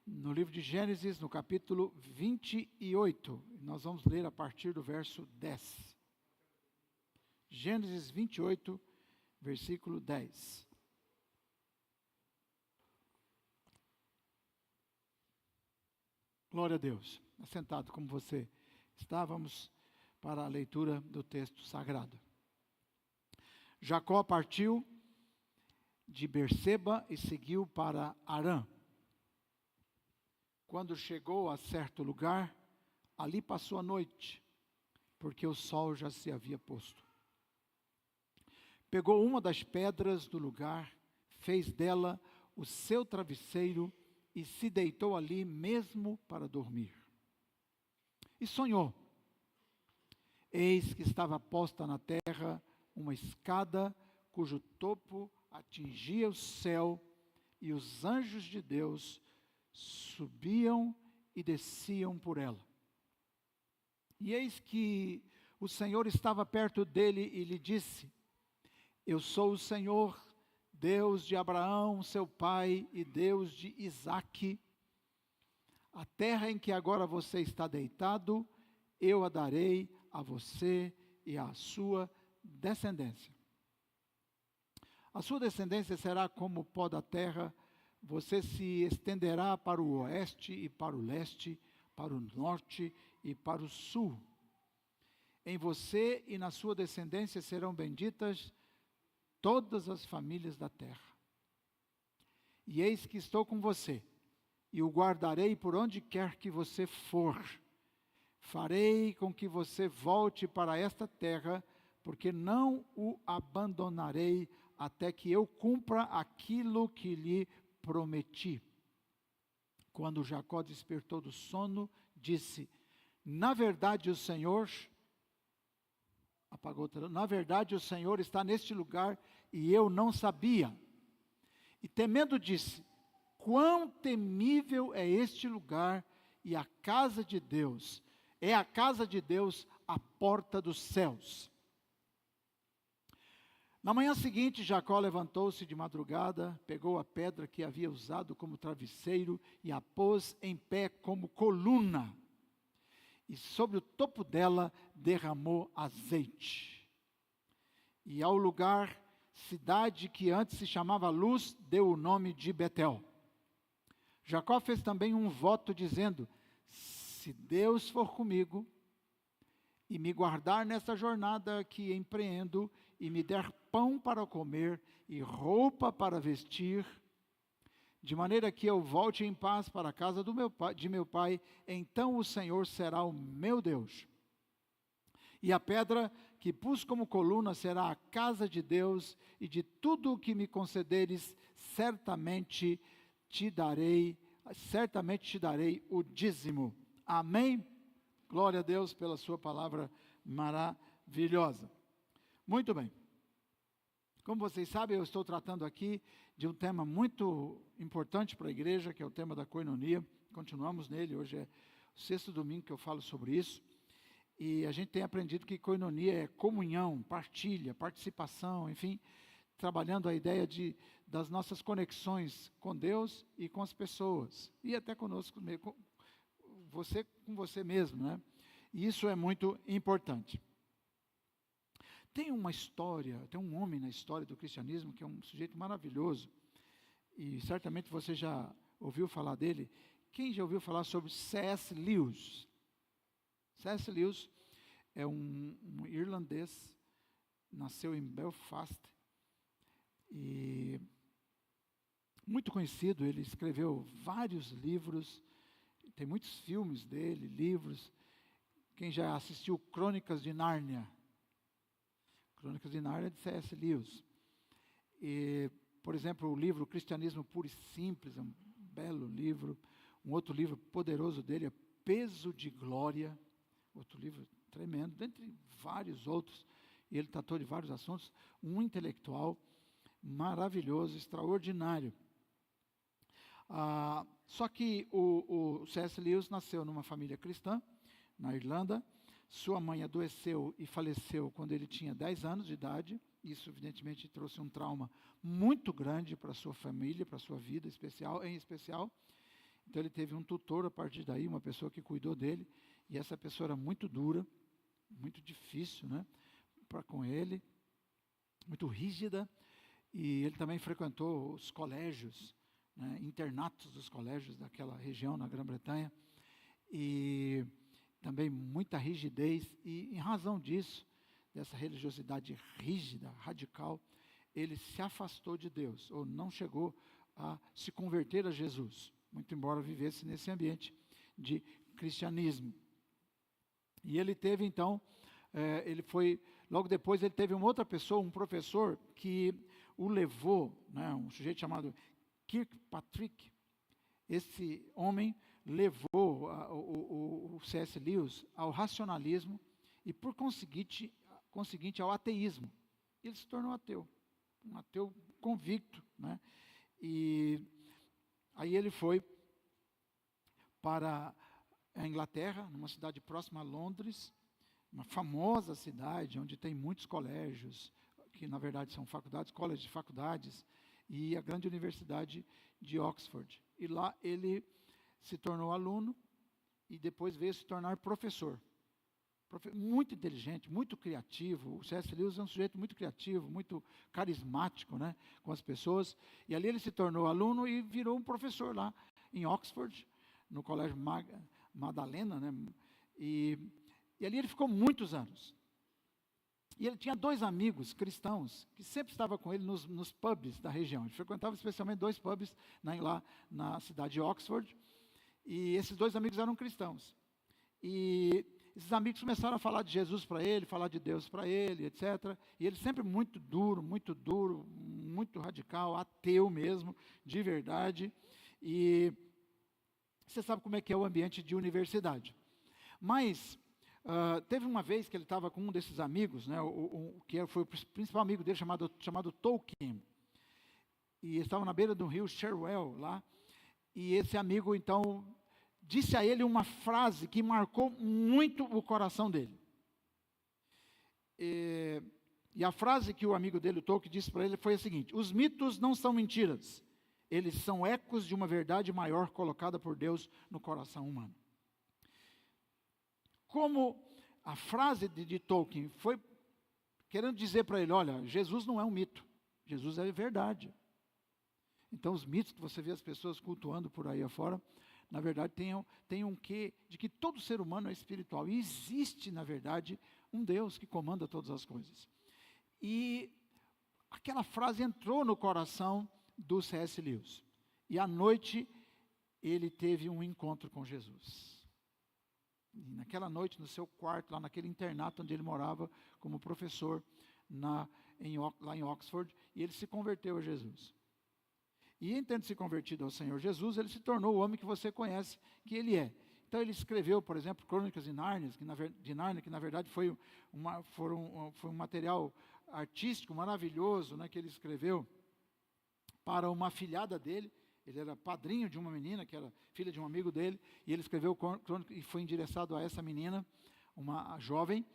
no livro de Gênesis, no capítulo 28. Nós vamos ler a partir do verso 10. Gênesis 28, versículo 10. Glória a Deus. Assentado como você está, vamos para a leitura do texto sagrado. Jacó partiu de Berseba e seguiu para Harã. Quando chegou a certo lugar, ali passou a noite, porque o sol já se havia posto. Pegou uma das pedras do lugar, fez dela o seu travesseiro e se deitou ali mesmo para dormir. E sonhou. Eis que estava posta na terra uma escada cujo topo atingia o céu, e os anjos de Deus subiam e desciam por ela. E eis que o Senhor estava perto dele e lhe disse: Eu sou o Senhor, Deus de Abraão, seu pai, e Deus de Isaque. A terra em que agora você está deitado, eu a darei a você e à sua descendência. A sua descendência será como o pó da terra, você se estenderá para o oeste e para o leste, para o norte e para o sul. Em você e na sua descendência serão benditas todas as famílias da terra. E eis que estou com você, e o guardarei por onde quer que você for. Farei com que você volte para esta terra, porque não o abandonarei até que eu cumpra aquilo que lhe prometi. Quando Jacó despertou do sono, disse: Na verdade o Senhor está neste lugar e eu não sabia. E temendo disse: Quão temível é este lugar e a casa de Deus. É a casa de Deus a porta dos céus. Na manhã seguinte, Jacó levantou-se de madrugada, pegou a pedra que havia usado como travesseiro e a pôs em pé como coluna. E sobre o topo dela derramou azeite. E ao lugar, cidade que antes se chamava Luz, deu o nome de Betel. Jacó fez também um voto dizendo: Se Deus for comigo e me guardar nessa jornada que empreendo, e me der pão para comer e roupa para vestir, de maneira que eu volte em paz para a casa de meu pai, então o Senhor será o meu Deus. E a pedra que pus como coluna será a casa de Deus, e de tudo o que me concederes, certamente te darei o dízimo. Amém? Glória a Deus pela sua palavra maravilhosa. Muito bem. Como vocês sabem, eu estou tratando aqui de um tema muito importante para a igreja, que é o tema da koinonia. Continuamos nele, hoje é o 6º domingo que eu falo sobre isso. E a gente tem aprendido que koinonia é comunhão, partilha, participação, enfim, trabalhando a ideia das nossas conexões com Deus e com as pessoas. E até conosco, com você mesmo, né? E isso é muito importante. Tem uma história, tem um homem na história do cristianismo que é um sujeito maravilhoso, e certamente você já ouviu falar dele. Quem já ouviu falar sobre C.S. Lewis? C.S. Lewis é um irlandês, nasceu em Belfast, e muito conhecido. Ele escreveu vários livros, tem muitos filmes dele, livros. Quem já assistiu Crônicas de Nárnia? Crônicas de Nárnia de C.S. Lewis. E, por exemplo, o livro Cristianismo Puro e Simples, é um belo livro. Um outro livro poderoso dele é Peso de Glória, outro livro tremendo, dentre vários outros. E ele tratou de vários assuntos. Um intelectual maravilhoso, extraordinário. Só que o C.S. Lewis nasceu numa família cristã, na Irlanda. Sua mãe adoeceu e faleceu quando ele tinha 10 anos de idade. Isso, evidentemente, trouxe um trauma muito grande para a sua família, para a sua vida em especial. Então ele teve um tutor a partir daí, uma pessoa que cuidou dele, e essa pessoa era muito dura, muito difícil, né, para com ele, muito rígida, e ele também frequentou os colégios, né, internatos dos colégios daquela região na Grã-Bretanha, e também muita rigidez, e em razão disso, dessa religiosidade rígida, radical, ele se afastou de Deus, ou não chegou a se converter a Jesus, muito embora vivesse nesse ambiente de cristianismo. E ele teve então, logo depois ele teve uma outra pessoa, um professor, que o levou, né, um sujeito chamado Kirkpatrick. Esse homem levou o C.S. Lewis ao racionalismo e, por conseguinte, ao ateísmo. Ele se tornou ateu, um ateu convicto, né? E aí ele foi para a Inglaterra, numa cidade próxima a Londres, uma famosa cidade onde tem muitos colégios, que na verdade são faculdades, colégios de faculdades, e a grande universidade de Oxford. E lá ele se tornou aluno e depois veio se tornar professor. Muito inteligente, muito criativo. O C.S. Lewis é um sujeito muito criativo, muito carismático, né, com as pessoas. E ali ele se tornou aluno e virou um professor lá em Oxford, no Colégio Madalena, né, e ali ele ficou muitos anos. E ele tinha 2 amigos cristãos que sempre estavam com ele nos pubs da região. Ele frequentava especialmente 2 pubs lá na cidade de Oxford. E esses 2 amigos eram cristãos. E esses amigos começaram a falar de Jesus para ele, falar de Deus para ele, etc. E ele sempre muito duro, muito radical, ateu mesmo, de verdade. E você sabe como é que é o ambiente de universidade. Mas teve uma vez que ele estava com um desses amigos, né, que foi o principal amigo dele, chamado Tolkien. E eles estavam na beira do rio Cherwell, lá. E esse amigo, então, disse a ele uma frase que marcou muito o coração dele. E a frase que o amigo dele, o Tolkien, disse para ele foi a seguinte: os mitos não são mentiras, eles são ecos de uma verdade maior colocada por Deus no coração humano. Como a frase de Tolkien foi querendo dizer para ele, olha, Jesus não é um mito, Jesus é verdade. Então os mitos que você vê as pessoas cultuando por aí afora, na verdade tem um quê de que todo ser humano é espiritual. E existe, na verdade, um Deus que comanda todas as coisas. E aquela frase entrou no coração do C.S. Lewis. E à noite ele teve um encontro com Jesus. E naquela noite, no seu quarto, lá naquele internato onde ele morava como professor, lá em Oxford, e ele se converteu a Jesus. E em tendo se convertido ao Senhor Jesus, ele se tornou o homem que você conhece que ele é. Então ele escreveu, por exemplo, Crônicas de Nárnia, que na verdade foi um material artístico maravilhoso, né, que ele escreveu para uma afilhada dele. Ele era padrinho de uma menina, que era filha de um amigo dele, e ele escreveu Crônica e foi endereçado a essa menina, uma jovem,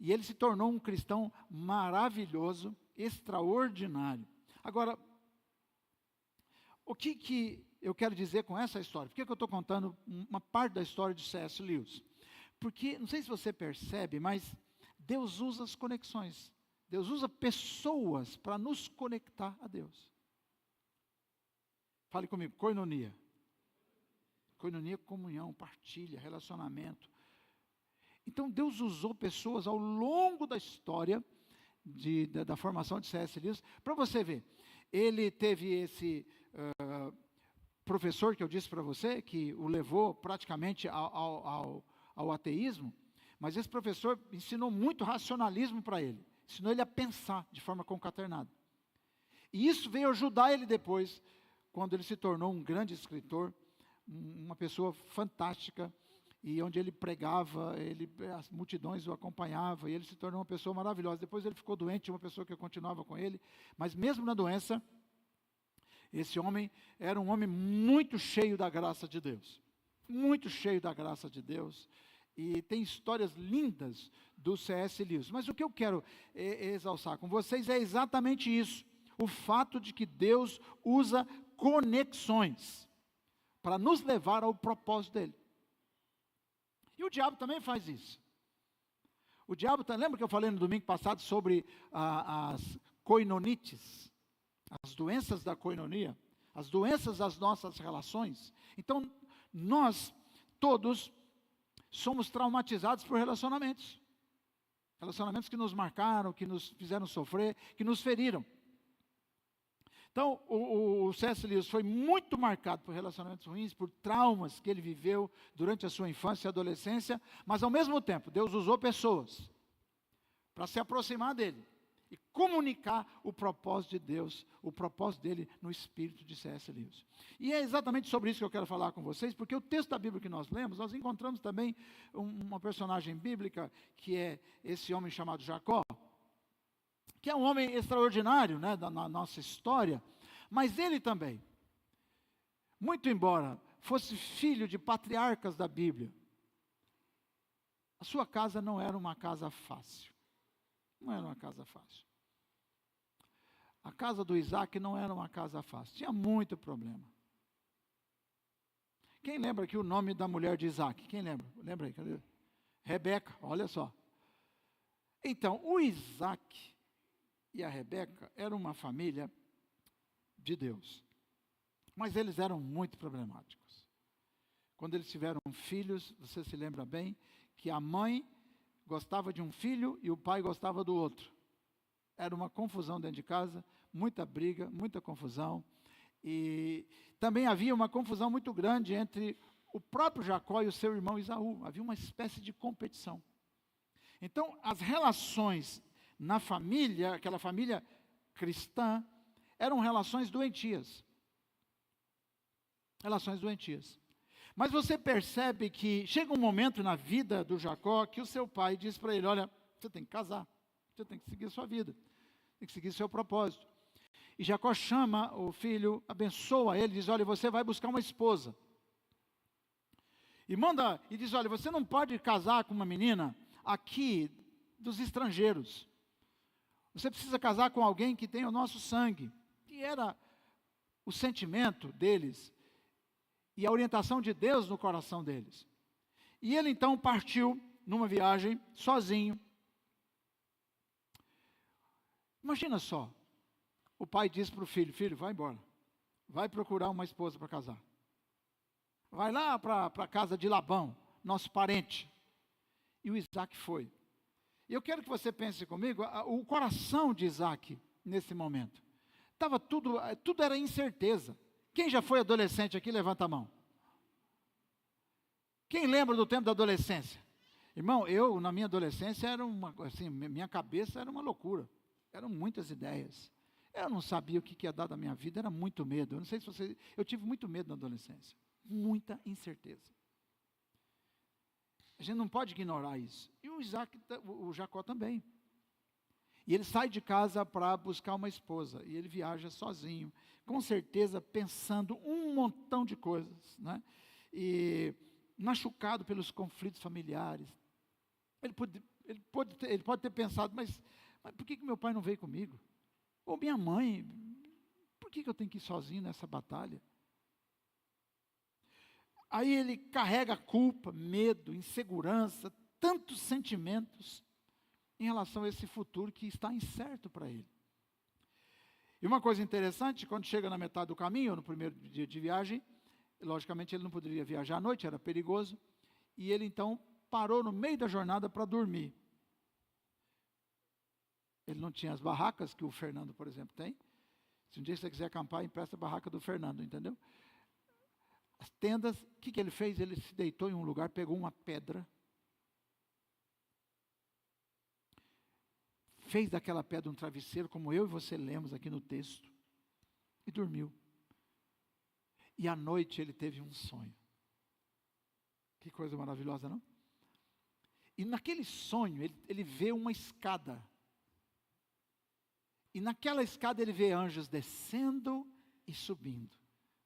e ele se tornou um cristão maravilhoso, extraordinário. Agora, o que eu quero dizer com essa história? Por que eu estou contando uma parte da história de C.S. Lewis? Porque, não sei se você percebe, mas Deus usa as conexões. Deus usa pessoas para nos conectar a Deus. Fale comigo, koinonia. Koinonia é comunhão, partilha, relacionamento. Então, Deus usou pessoas ao longo da história da formação de C.S. Lewis, para você ver. Ele teve esse professor que eu disse para você, que o levou praticamente ao ateísmo, mas esse professor ensinou muito racionalismo para ele, ensinou ele a pensar de forma concatenada. E isso veio ajudar ele depois, quando ele se tornou um grande escritor, uma pessoa fantástica, e onde ele pregava, as multidões o acompanhavam, e ele se tornou uma pessoa maravilhosa. Depois ele ficou doente, uma pessoa que continuava com ele, mas mesmo na doença, esse homem era um homem muito cheio da graça de Deus, muito cheio da graça de Deus, e tem histórias lindas do C.S. Lewis. Mas o que eu quero exalçar com vocês é exatamente isso, o fato de que Deus usa conexões para nos levar ao propósito dele. E o diabo também faz isso. O diabo, lembra que eu falei no domingo passado sobre as coinonites, as doenças da coinonia, as doenças das nossas relações? Então, nós todos somos traumatizados por relacionamentos. Relacionamentos que nos marcaram, que nos fizeram sofrer, que nos feriram. Então, o C.S. Lewis foi muito marcado por relacionamentos ruins, por traumas que ele viveu durante a sua infância e adolescência, mas ao mesmo tempo, Deus usou pessoas para se aproximar dele e comunicar o propósito de Deus, o propósito dele no espírito de C.S. Lewis. E é exatamente sobre isso que eu quero falar com vocês, porque o texto da Bíblia que nós lemos, nós encontramos também uma personagem bíblica, que é esse homem chamado Jacó, que é um homem extraordinário, né, na nossa história, mas ele também, muito embora fosse filho de patriarcas da Bíblia, a sua casa não era uma casa fácil. Não era uma casa fácil. A casa do Isaac não era uma casa fácil, tinha muito problema. Quem lembra aqui o nome da mulher de Isaac? Quem lembra? Lembra aí, cadê? Rebeca, olha só. Então, o Isaac e a Rebeca eram uma família de Deus, mas eles eram muito problemáticos. Quando eles tiveram filhos, você se lembra bem, que a mãe gostava de um filho e o pai gostava do outro. Era uma confusão dentro de casa, muita briga, muita confusão, e também havia uma confusão muito grande entre o próprio Jacó e o seu irmão Esaú. Havia uma espécie de competição. Então, as relações na família, aquela família cristã, eram relações doentias. Relações doentias. Mas você percebe que chega um momento na vida do Jacó que o seu pai diz para ele: olha, você tem que casar, você tem que seguir a sua vida, tem que seguir seu propósito. E Jacó chama o filho, abençoa ele, diz: olha, você vai buscar uma esposa. E manda, e diz: olha, você não pode casar com uma menina aqui dos estrangeiros. Você precisa casar com alguém que tem o nosso sangue, que era o sentimento deles e a orientação de Deus no coração deles. E ele então partiu numa viagem sozinho. Imagina só, o pai diz para o filho: filho, vai embora, vai procurar uma esposa para casar. Vai lá para a casa de Labão, nosso parente. E o Isaac foi. E eu quero que você pense comigo, o coração de Isaac, nesse momento, estava tudo era incerteza. Quem já foi adolescente aqui, levanta a mão. Quem lembra do tempo da adolescência? Irmão, eu, na minha adolescência, minha cabeça era uma loucura. Eram muitas ideias. Eu não sabia o que ia dar da minha vida, era muito medo. Eu não sei se eu tive muito medo na adolescência. Muita incerteza. A gente não pode ignorar isso. E o Jacó também. E ele sai de casa para buscar uma esposa. E ele viaja sozinho. Com certeza pensando um montão de coisas, né? E machucado pelos conflitos familiares. Ele pode ter pensado: mas por que meu pai não veio comigo? Ou minha mãe, por que eu tenho que ir sozinho nessa batalha? Aí ele carrega culpa, medo, insegurança, tantos sentimentos em relação a esse futuro que está incerto para ele. E uma coisa interessante, quando chega na metade do caminho, ou no primeiro dia de viagem, logicamente ele não poderia viajar à noite, era perigoso, e ele então parou no meio da jornada para dormir. Ele não tinha as barracas que o Fernando, por exemplo, tem. Se um dia você quiser acampar, empresta a barraca do Fernando, entendeu? As tendas, o que ele fez? Ele se deitou em um lugar, pegou uma pedra, fez daquela pedra um travesseiro, como eu e você lemos aqui no texto, e dormiu. E à noite ele teve um sonho. Que coisa maravilhosa, não? E naquele sonho, ele vê uma escada. E naquela escada ele vê anjos descendo e subindo.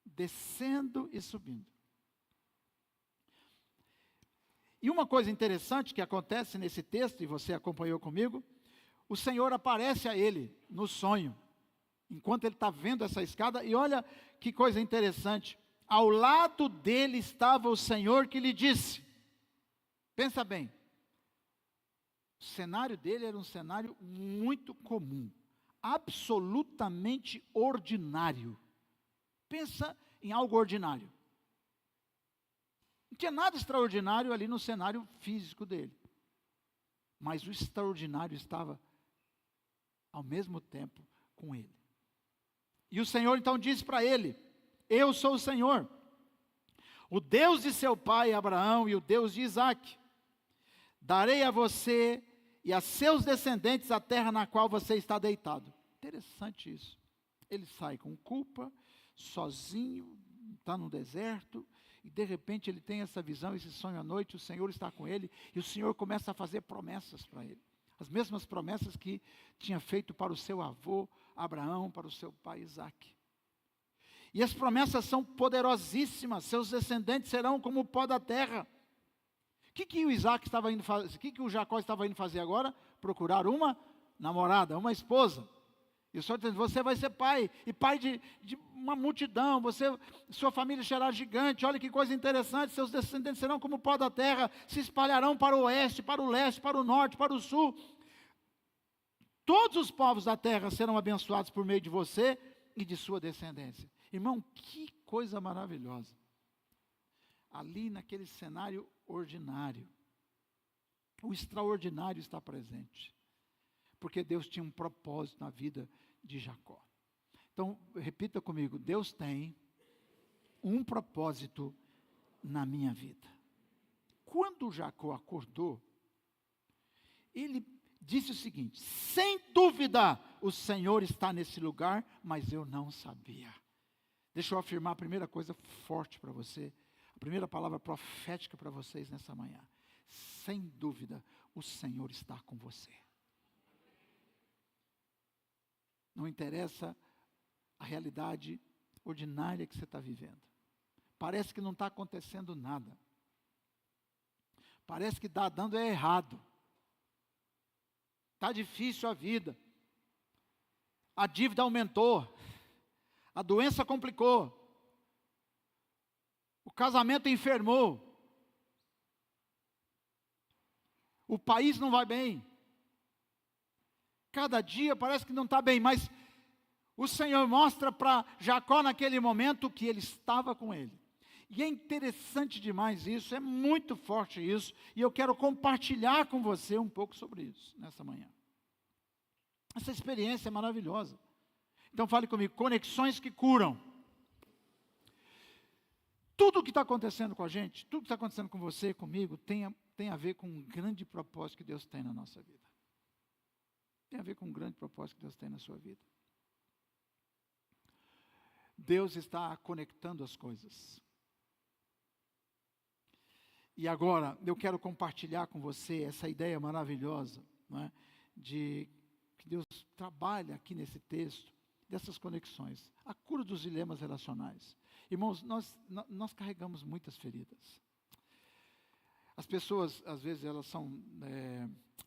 Descendo e subindo. E uma coisa interessante que acontece nesse texto, e você acompanhou comigo, o Senhor aparece a ele no sonho, enquanto ele está vendo essa escada, e olha que coisa interessante, ao lado dele estava o Senhor que lhe disse. Pensa bem, o cenário dele era um cenário muito comum, absolutamente ordinário. Pensa em algo ordinário. Não tinha nada extraordinário ali no cenário físico dele. Mas o extraordinário estava ao mesmo tempo com ele. E o Senhor então disse para ele: eu sou o Senhor, o Deus de seu pai Abraão e o Deus de Isaque. Darei a você e a seus descendentes a terra na qual você está deitado. Interessante isso. Ele sai com culpa, sozinho, está no deserto, e de repente ele tem essa visão, esse sonho à noite, o Senhor está com ele, e o Senhor começa a fazer promessas para ele. As mesmas promessas que tinha feito para o seu avô Abraão, para o seu pai Isaque. E as promessas são poderosíssimas, seus descendentes serão como o pó da terra. O que o Isaque estava indo fazer? O que o Jacó estava indo fazer agora? Procurar uma namorada, uma esposa. E o Senhor está dizendo: você vai ser pai, e pai de uma multidão, sua família será gigante. Olha que coisa interessante, seus descendentes serão como o pó da terra, se espalharão para o oeste, para o leste, para o norte, para o sul. Todos os povos da terra serão abençoados por meio de você e de sua descendência. Irmão, que coisa maravilhosa. Ali naquele cenário ordinário, o extraordinário está presente. Porque Deus tinha um propósito na vida de Jacó. Então, repita comigo: Deus tem um propósito na minha vida. Quando Jacó acordou, ele disse o seguinte: sem dúvida o Senhor está nesse lugar, mas eu não sabia. Deixa eu afirmar a primeira coisa forte para você, a primeira palavra profética para vocês nessa manhã. Sem dúvida o Senhor está com você. Não interessa a realidade ordinária que você está vivendo. Parece que não está acontecendo nada. Parece que está dando errado. Está difícil a vida. A dívida aumentou. A doença complicou. O casamento enfermou. O país não vai bem. Cada dia parece que não está bem, mas o Senhor mostra para Jacó naquele momento que ele estava com ele. E é interessante demais isso, é muito forte isso, e eu quero compartilhar com você um pouco sobre isso, nessa manhã. Essa experiência é maravilhosa. Então fale comigo: conexões que curam. Tudo o que está acontecendo com a gente, tudo que está acontecendo com você, comigo, tem a ver com um grande propósito que Deus tem na nossa vida. Tem a ver com um grande propósito que Deus tem na sua vida. Deus está conectando as coisas. E agora, eu quero compartilhar com você essa ideia maravilhosa, não é, de que Deus trabalha aqui nesse texto, dessas conexões. A cura dos dilemas relacionais. Irmãos, nós carregamos muitas feridas. As pessoas, às vezes, elas são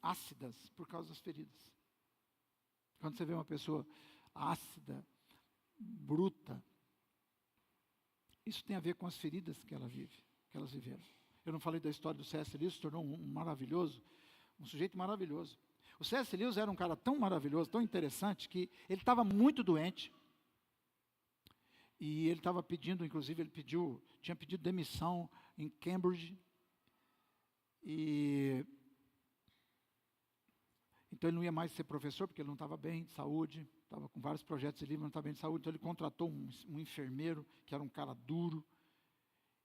ácidas por causa das feridas. Quando você vê uma pessoa ácida, bruta, isso tem a ver com as feridas que ela vive, que elas viveram. Eu não falei da história do C.S. Lewis, se tornou um sujeito maravilhoso. O C.S. Lewis era um cara tão maravilhoso, tão interessante, que ele estava muito doente. E ele estava pedindo, inclusive, tinha pedido demissão em Cambridge. Então ele não ia mais ser professor, porque ele não estava bem de saúde, estava com vários projetos de livro, não estava bem de saúde, então ele contratou um enfermeiro, que era um cara duro,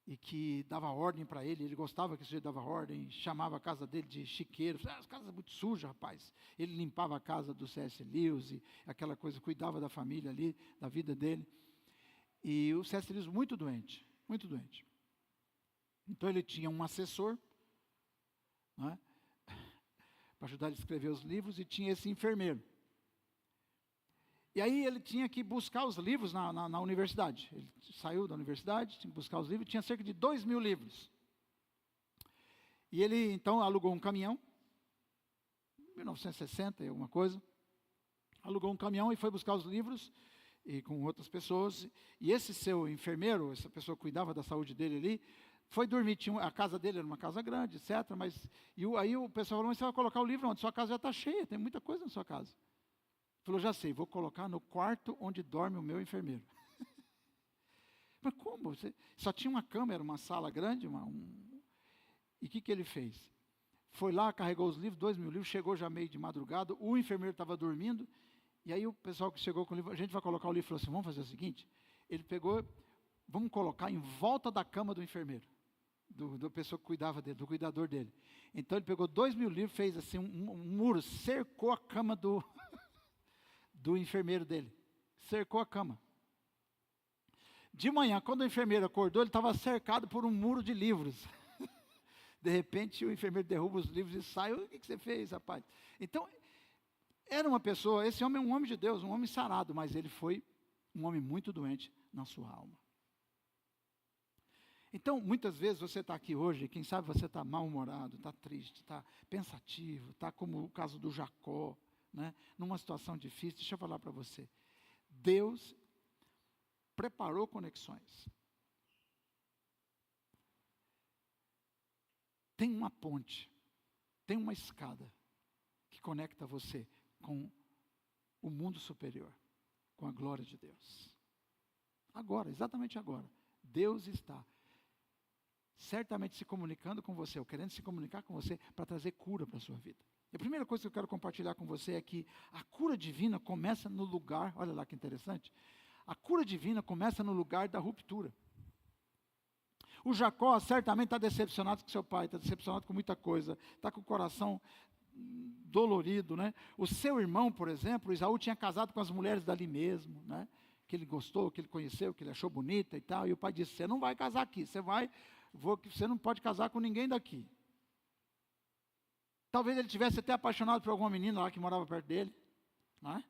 e que dava ordem para ele gostava que esse jeito dava ordem, chamava a casa dele de chiqueiro, as casas muito sujas, rapaz. Ele limpava a casa do C.S. Lewis, e aquela coisa, cuidava da família ali, da vida dele. E o C.S. Lewis muito doente, muito doente. Então ele tinha um assessor, não é? Para ajudar ele a escrever os livros, e tinha esse enfermeiro. E aí ele tinha que buscar os livros na universidade. Ele saiu da universidade, tinha que buscar os livros, tinha cerca de 2.000 livros. E ele então alugou um caminhão, 1960 e alguma coisa, alugou um caminhão e foi buscar os livros, e com outras pessoas, e esse seu enfermeiro, essa pessoa que cuidava da saúde dele ali, foi dormir, a casa dele era uma casa grande, etc. Aí o pessoal falou, mas você vai colocar o livro onde? Sua casa já está cheia, tem muita coisa na sua casa. Ele falou, já sei, vou colocar no quarto onde dorme o meu enfermeiro. Mas como? Só tinha uma cama, era uma sala grande, e o que ele fez? Foi lá, carregou os livros, 2.000 livros, chegou já meio de madrugada, o enfermeiro estava dormindo, e aí o pessoal que chegou com o livro, a gente vai colocar o livro, falou assim, vamos fazer o seguinte, ele pegou, vamos colocar em volta da cama do enfermeiro, da pessoa que cuidava dele, do cuidador dele. Então ele pegou 2.000 livros, fez assim um muro, cercou a cama do enfermeiro dele, cercou a cama. De manhã, quando o enfermeiro acordou, ele estava cercado por um muro de livros. De repente, o enfermeiro derruba os livros e sai. O que você fez, rapaz? Então, era uma pessoa, esse homem é um homem de Deus, um homem sarado, mas ele foi um homem muito doente na sua alma. Então, muitas vezes você está aqui hoje, quem sabe você está mal-humorado, está triste, está pensativo, está como o caso do Jacó, né? Numa situação difícil. Deixa eu falar para você. Deus preparou conexões. Tem uma ponte, tem uma escada que conecta você com o mundo superior, com a glória de Deus. Agora, exatamente agora, Deus está certamente se comunicando com você, ou querendo se comunicar com você para trazer cura para a sua vida. E a primeira coisa que eu quero compartilhar com você é que a cura divina começa no lugar, olha lá que interessante, a cura divina começa no lugar da ruptura. O Jacó certamente está decepcionado com seu pai, está decepcionado com muita coisa, está com o coração dolorido, né? O seu irmão, por exemplo, Esaú, tinha casado com as mulheres dali mesmo, né? Que ele gostou, que ele conheceu, que ele achou bonita e tal, e o pai disse, você não vai casar aqui, você não pode casar com ninguém daqui. Talvez ele tivesse até apaixonado por alguma menina lá que morava perto dele, né?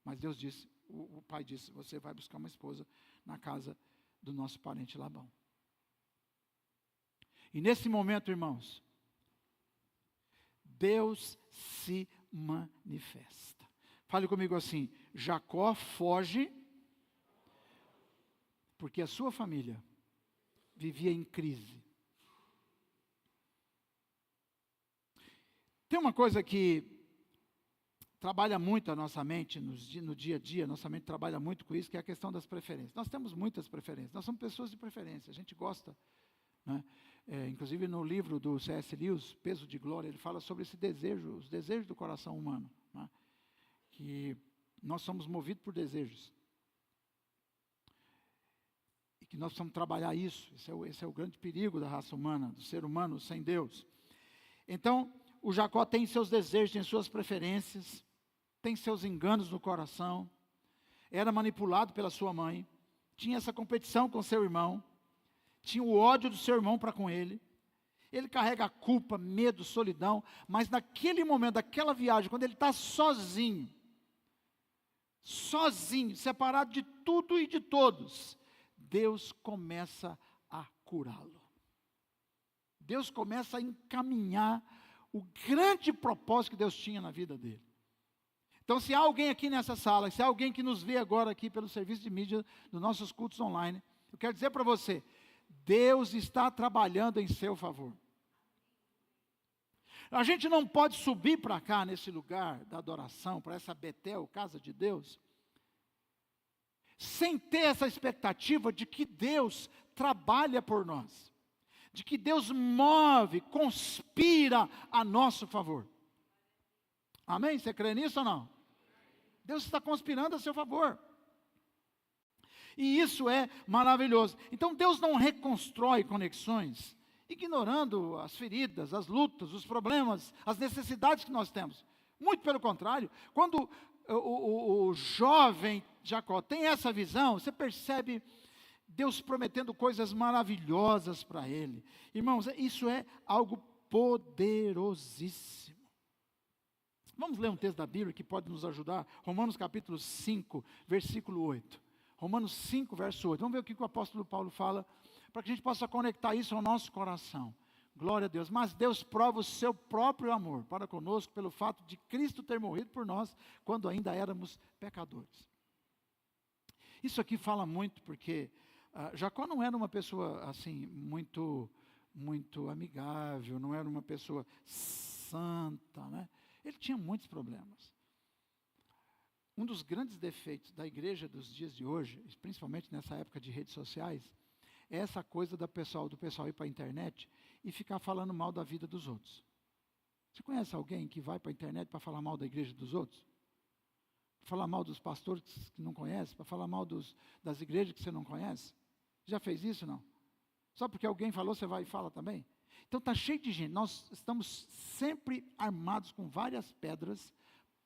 Mas Deus disse, o pai disse, você vai buscar uma esposa na casa do nosso parente Labão. E nesse momento, irmãos, Deus se manifesta. Fale comigo assim, Jacó foge porque a sua família vivia em crise. Tem uma coisa que trabalha muito a nossa mente no dia a dia, nossa mente trabalha muito com isso, que é a questão das preferências. Nós temos muitas preferências, nós somos pessoas de preferência, a gente gosta, né? Inclusive no livro do C.S. Lewis, Peso de Glória, ele fala sobre esse desejo, os desejos do coração humano, né? Que nós somos movidos por desejos. E que nós precisamos trabalhar isso, esse é o grande perigo da raça humana, do ser humano sem Deus. Então, o Jacó tem seus desejos, tem suas preferências, tem seus enganos no coração, era manipulado pela sua mãe, tinha essa competição com seu irmão, tinha o ódio do seu irmão para com ele, ele carrega a culpa, medo, solidão, mas naquele momento, daquela viagem, quando ele está sozinho, separado de tudo e de todos, Deus começa a curá-lo. Deus começa a encaminhar o grande propósito que Deus tinha na vida dele. Então, se há alguém aqui nessa sala, se há alguém que nos vê agora aqui pelo serviço de mídia dos nossos cultos online, eu quero dizer para você, Deus está trabalhando em seu favor. A gente não pode subir para cá, nesse lugar da adoração, para essa Betel, casa de Deus, sem ter essa expectativa de que Deus trabalha por nós, de que Deus move, conspira a nosso favor. Amém? Você crê nisso ou não? Deus está conspirando a seu favor. E isso é maravilhoso. Então Deus não reconstrói conexões, ignorando as feridas, as lutas, os problemas, as necessidades que nós temos. Muito pelo contrário, quando o jovem Jacó tem essa visão, você percebe Deus prometendo coisas maravilhosas para ele. Irmãos, isso é algo poderosíssimo. Vamos ler um texto da Bíblia que pode nos ajudar. Romanos capítulo 5, versículo 8. Romanos 5, verso 8. Vamos ver o que o apóstolo Paulo fala, para que a gente possa conectar isso ao nosso coração. Glória a Deus. Mas Deus prova o seu próprio amor para conosco, pelo fato de Cristo ter morrido por nós, quando ainda éramos pecadores. Isso aqui fala muito porque Jacó não era uma pessoa assim muito amigável, não era uma pessoa santa, né? Ele tinha muitos problemas. Um dos grandes defeitos da igreja dos dias de hoje, principalmente nessa época de redes sociais, é essa coisa do pessoal ir para a internet e ficar falando mal da vida dos outros. Você conhece alguém que vai para a internet para falar mal da igreja dos outros? Para falar mal dos pastores que não conhece? Para falar mal das igrejas que você não conhece? Já fez isso, não? Só porque alguém falou, você vai e fala também? Então está cheio de gente. Nós estamos sempre armados com várias pedras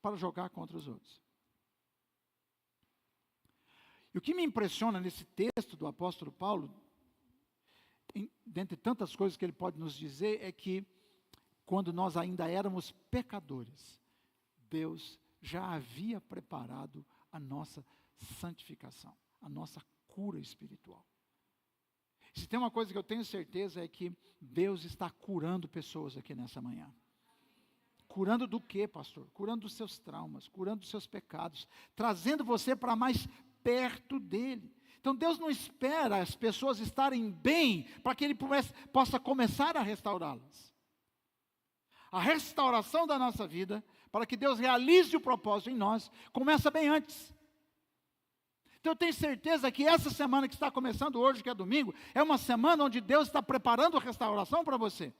para jogar contra os outros. E o que me impressiona nesse texto do apóstolo Paulo, dentre tantas coisas que ele pode nos dizer, é que quando nós ainda éramos pecadores, Deus já havia preparado a nossa santificação, a nossa cura espiritual. Se tem uma coisa que eu tenho certeza é que Deus está curando pessoas aqui nessa manhã. Curando do quê, pastor? Curando dos seus traumas, curando dos seus pecados, trazendo você para mais perto dele. Então Deus não espera as pessoas estarem bem para que Ele possa começar a restaurá-las. A restauração da nossa vida, para que Deus realize o propósito em nós, começa bem antes. Então eu tenho certeza que essa semana que está começando hoje, que é domingo, é uma semana onde Deus está preparando a restauração para você.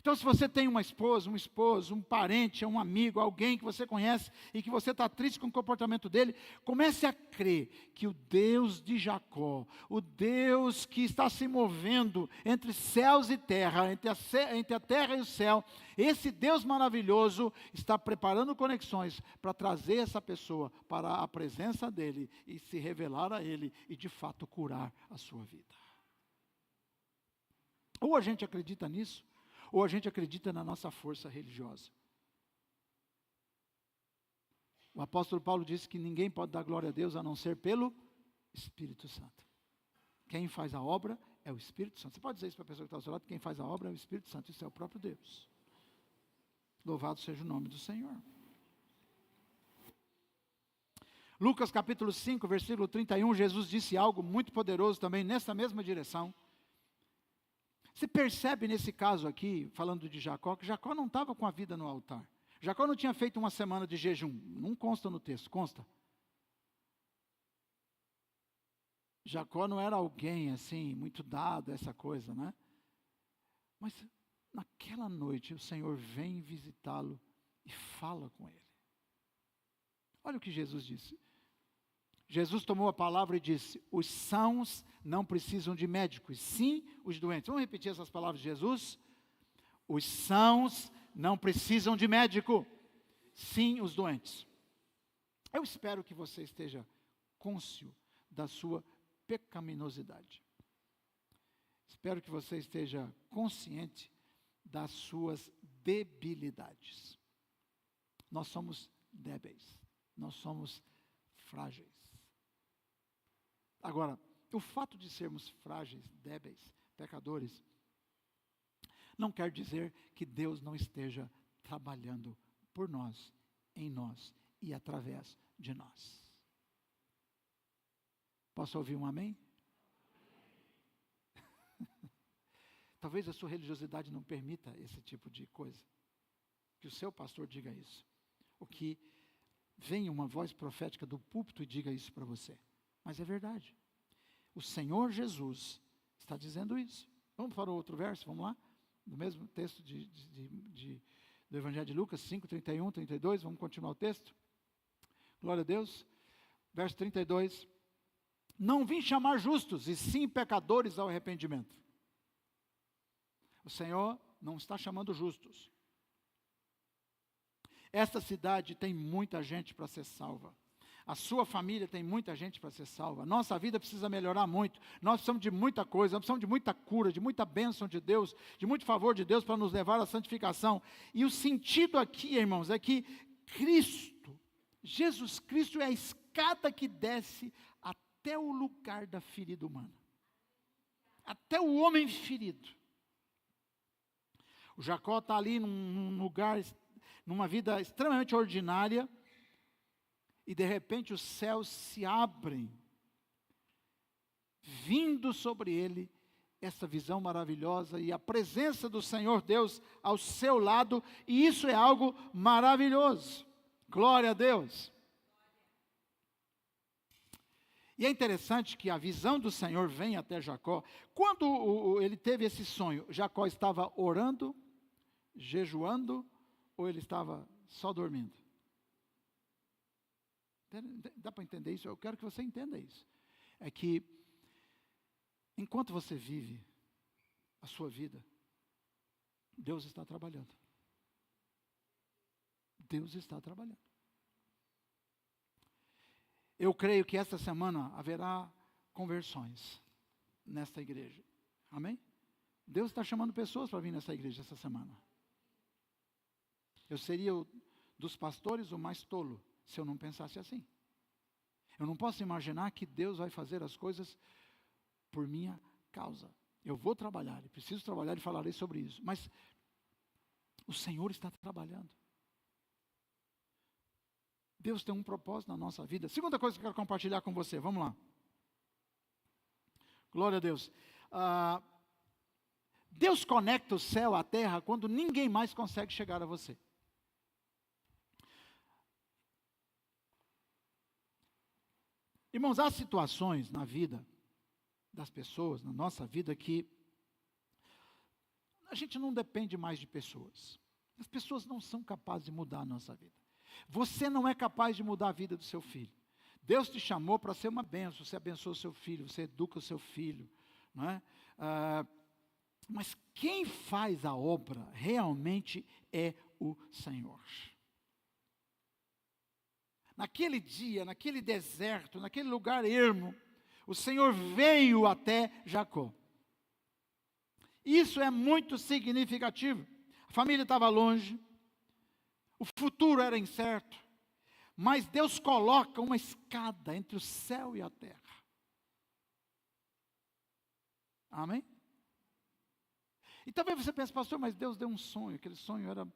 Então, se você tem uma esposa, um esposo, um parente, um amigo, alguém que você conhece e que você está triste com o comportamento dele, comece a crer que o Deus de Jacó, o Deus que está se movendo entre céus e terra, entre a terra e o céu, esse Deus maravilhoso está preparando conexões para trazer essa pessoa para a presença dele e se revelar a ele e de fato curar a sua vida. Ou a gente acredita nisso, ou a gente acredita na nossa força religiosa. O apóstolo Paulo disse que ninguém pode dar glória a Deus a não ser pelo Espírito Santo. Quem faz a obra é o Espírito Santo. Você pode dizer isso para a pessoa que está ao seu lado, quem faz a obra é o Espírito Santo, isso é o próprio Deus. Louvado seja o nome do Senhor. Lucas capítulo 5, versículo 31, Jesus disse algo muito poderoso também nessa mesma direção. Você percebe nesse caso aqui, falando de Jacó, que Jacó não estava com a vida no altar. Jacó não tinha feito uma semana de jejum. Não consta no texto, consta? Jacó não era alguém assim, muito dado a essa coisa, né? Mas naquela noite o Senhor vem visitá-lo e fala com ele. Olha o que Jesus disse. Jesus tomou a palavra e disse: os sãos não precisam de médicos, sim os doentes. Vamos repetir essas palavras de Jesus? Os sãos não precisam de médico, sim os doentes. Eu espero que você esteja cônscio da sua pecaminosidade. Espero que você esteja consciente das suas debilidades. Nós somos débeis, nós somos frágeis. Agora, o fato de sermos frágeis, débeis, pecadores, não quer dizer que Deus não esteja trabalhando por nós, em nós e através de nós. Posso ouvir um amém? Talvez a sua religiosidade não permita esse tipo de coisa. Que o seu pastor diga isso. Ou que venha uma voz profética do púlpito e diga isso para você. Mas é verdade. O Senhor Jesus está dizendo isso. Vamos para o outro verso, vamos lá? No mesmo texto do Evangelho de Lucas, 5, 31, 32, vamos continuar o texto? Glória a Deus. Verso 32. Não vim chamar justos, e sim pecadores ao arrependimento. O Senhor não está chamando justos. Esta cidade tem muita gente para ser salva. A sua família tem muita gente para ser salva. Nossa vida precisa melhorar muito. Nós precisamos de muita coisa, nós precisamos de muita cura, de muita bênção de Deus, de muito favor de Deus para nos levar à santificação. E o sentido aqui, irmãos, é que Cristo, Jesus Cristo é a escada que desce até o lugar da ferida humana. Até o homem ferido. O Jacó está ali num lugar, numa vida extremamente ordinária, e de repente os céus se abrem, vindo sobre ele essa visão maravilhosa e a presença do Senhor Deus ao seu lado, e isso é algo maravilhoso. Glória a Deus. E é interessante que a visão do Senhor vem até Jacó. Quando ele teve esse sonho, Jacó estava orando, jejuando, ou ele estava só dormindo? Dá para entender isso? Eu quero que você entenda isso. É que, enquanto você vive a sua vida, Deus está trabalhando. Deus está trabalhando. Eu creio que esta semana haverá conversões nesta igreja. Amém? Deus está chamando pessoas para vir nessa igreja essa semana. Eu seria dos pastores o mais tolo se eu não pensasse assim. Eu não posso imaginar que Deus vai fazer as coisas por minha causa. Eu vou trabalhar, preciso trabalhar e falarei sobre isso. Mas o Senhor está trabalhando. Deus tem um propósito na nossa vida. Segunda coisa que eu quero compartilhar com você, vamos lá. Glória a Deus. Deus conecta o céu à terra quando ninguém mais consegue chegar a você. Irmãos, há situações na vida das pessoas, na nossa vida, que a gente não depende mais de pessoas. As pessoas não são capazes de mudar a nossa vida. Você não é capaz de mudar a vida do seu filho. Deus te chamou para ser uma bênção, você abençoa o seu filho, você educa o seu filho, não é? Mas quem faz a obra realmente é o Senhor. Naquele dia, naquele deserto, naquele lugar ermo, o Senhor veio até Jacó. Isso é muito significativo. A família estava longe, o futuro era incerto, mas Deus coloca uma escada entre o céu e a terra. Amém? E talvez você pense, pastor, mas Deus deu um sonho, aquele sonho era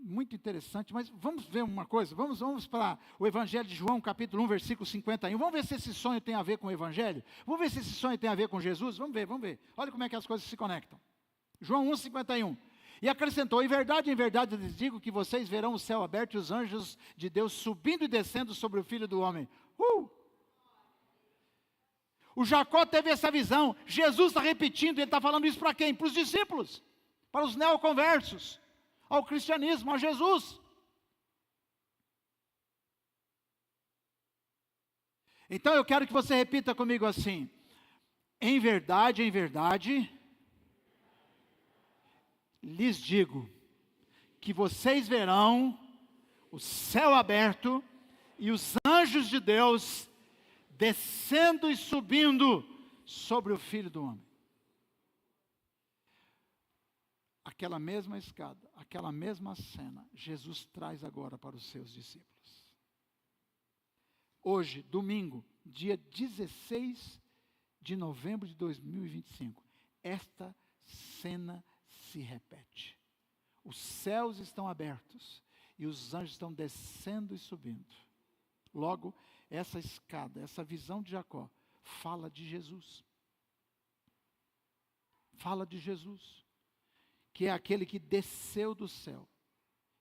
muito interessante, mas vamos ver uma coisa, vamos para o Evangelho de João, capítulo 1, versículo 51, vamos ver se esse sonho tem a ver com o Evangelho, vamos ver se esse sonho tem a ver com Jesus, vamos ver, olha como é que as coisas se conectam. João 1, 51, e acrescentou, em verdade eu lhes digo que vocês verão o céu aberto e os anjos de Deus subindo e descendo sobre o Filho do Homem. O Jacó teve essa visão, Jesus está repetindo, ele está falando isso para quem? Para os discípulos, para os neoconversos, ao cristianismo, a Jesus. Então eu quero que você repita comigo assim, em verdade, lhes digo, que vocês verão o céu aberto e os anjos de Deus descendo e subindo sobre o Filho do Homem. Aquela mesma escada, aquela mesma cena, Jesus traz agora para os seus discípulos. Hoje, domingo, dia 16 de novembro de 2025, esta cena se repete. Os céus estão abertos e os anjos estão descendo e subindo. Logo, essa escada, essa visão de Jacó, fala de Jesus. Fala de Jesus, que é aquele que desceu do céu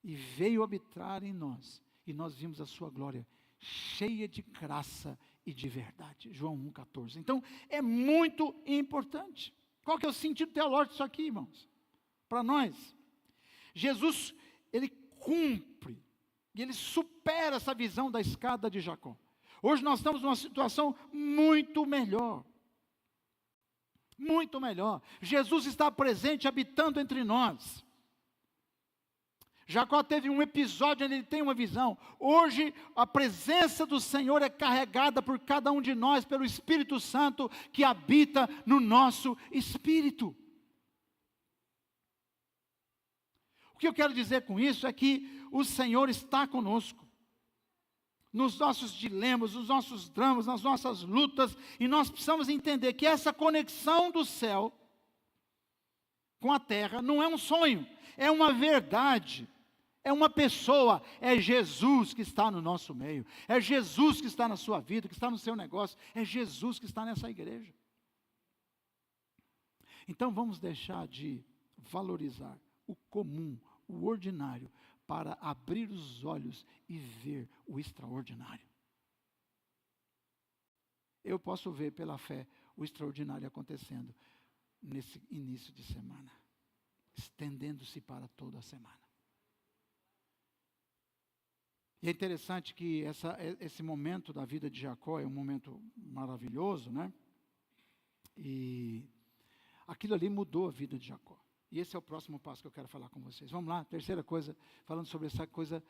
e veio habitar em nós, e nós vimos a sua glória cheia de graça e de verdade. João 1,14. Então, é muito importante. Qual que é o sentido teológico disso aqui, irmãos? Para nós, Jesus, ele cumpre, e ele supera essa visão da escada de Jacó. Hoje nós estamos numa situação muito melhor. Muito melhor. Jesus está presente, habitando entre nós. Jacó teve um episódio onde ele tem uma visão. Hoje, a presença do Senhor é carregada por cada um de nós, pelo Espírito Santo, que habita no nosso espírito. O que eu quero dizer com isso é que o Senhor está conosco. Nos nossos dilemas, nos nossos dramas, nas nossas lutas, e nós precisamos entender que essa conexão do céu com a terra não é um sonho, é uma verdade, É uma pessoa, é Jesus que está no nosso meio, é Jesus que está na sua vida, que está no seu negócio, é Jesus que está nessa igreja. Então vamos deixar de valorizar o comum, o ordinário, para abrir os olhos e ver o extraordinário. Eu posso ver pela fé o extraordinário acontecendo nesse início de semana, estendendo-se para toda a semana. E é interessante que esse momento da vida de Jacó é um momento maravilhoso, né? E aquilo ali mudou a vida de Jacó. E esse é o próximo passo que eu quero falar com vocês. Vamos lá, terceira coisa, falando sobre essa coisa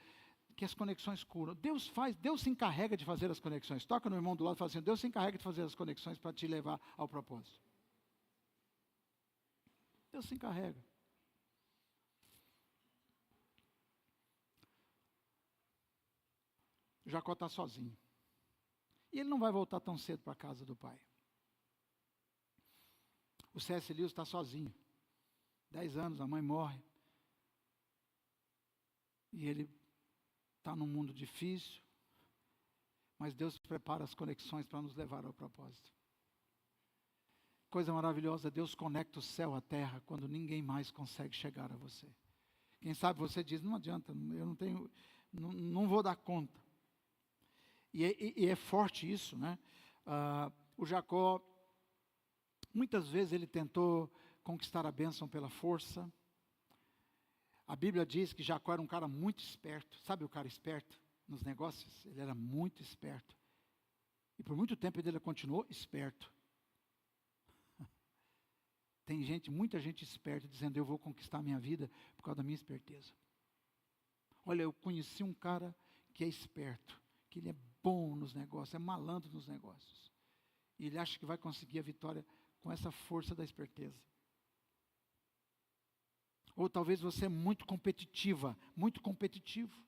que as conexões curam. Deus se encarrega de fazer as conexões. Toca no irmão do lado e fala assim, Deus se encarrega de fazer as conexões para te levar ao propósito. Deus se encarrega. Jacó está sozinho. E ele não vai voltar tão cedo para a casa do pai. O C.S. Lewis está sozinho. 10 anos, a mãe morre. E ele está num mundo difícil. Mas Deus prepara as conexões para nos levar ao propósito. Coisa maravilhosa, Deus conecta o céu à terra quando ninguém mais consegue chegar a você. Quem sabe você diz, não adianta, eu não tenho, não vou dar conta. E é forte isso, né? O Jacó, muitas vezes ele tentou conquistar a bênção pela força. A Bíblia diz que Jacó era um cara muito esperto. Sabe o cara esperto nos negócios? Ele era muito esperto. E por muito tempo ele continuou esperto. Tem muita gente esperta dizendo, eu vou conquistar a minha vida por causa da minha esperteza. Olha, eu conheci um cara que é esperto, que ele é bom nos negócios, é malandro nos negócios. E ele acha que vai conseguir a vitória com essa força da esperteza. Ou talvez você é muito competitiva, muito competitivo.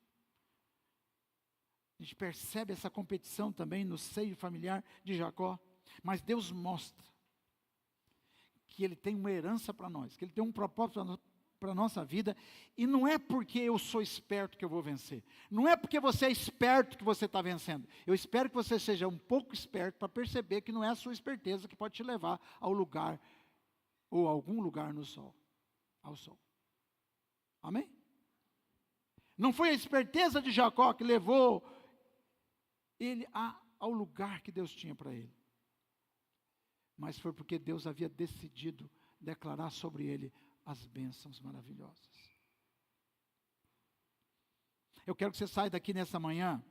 A gente percebe essa competição também no seio familiar de Jacó. Mas Deus mostra que Ele tem uma herança para nós, que Ele tem um propósito para a nossa vida, e não é porque eu sou esperto que eu vou vencer, não é porque você é esperto que você está vencendo. Eu espero que você seja um pouco esperto para perceber que não é a sua esperteza que pode te levar ao lugar, ou a algum lugar no sol, ao sol. Amém? Não foi a esperteza de Jacó que levou ele ao lugar que Deus tinha para ele, mas foi porque Deus havia decidido declarar sobre ele as bênçãos maravilhosas. Eu quero que você saia daqui nessa manhã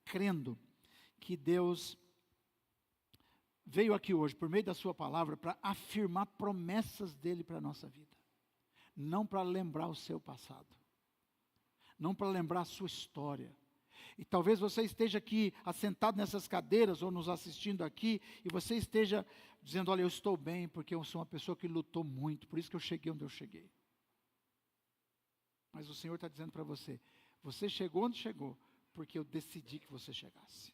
crendo que Deus veio aqui hoje por meio da sua palavra para afirmar promessas dele para a nossa vida, não para lembrar o seu passado, não para lembrar a sua história. E talvez você esteja aqui assentado nessas cadeiras ou nos assistindo aqui e você esteja dizendo, olha, eu estou bem porque eu sou uma pessoa que lutou muito, por isso que eu cheguei onde eu cheguei. Mas o Senhor está dizendo para você, você chegou onde chegou porque eu decidi que você chegasse.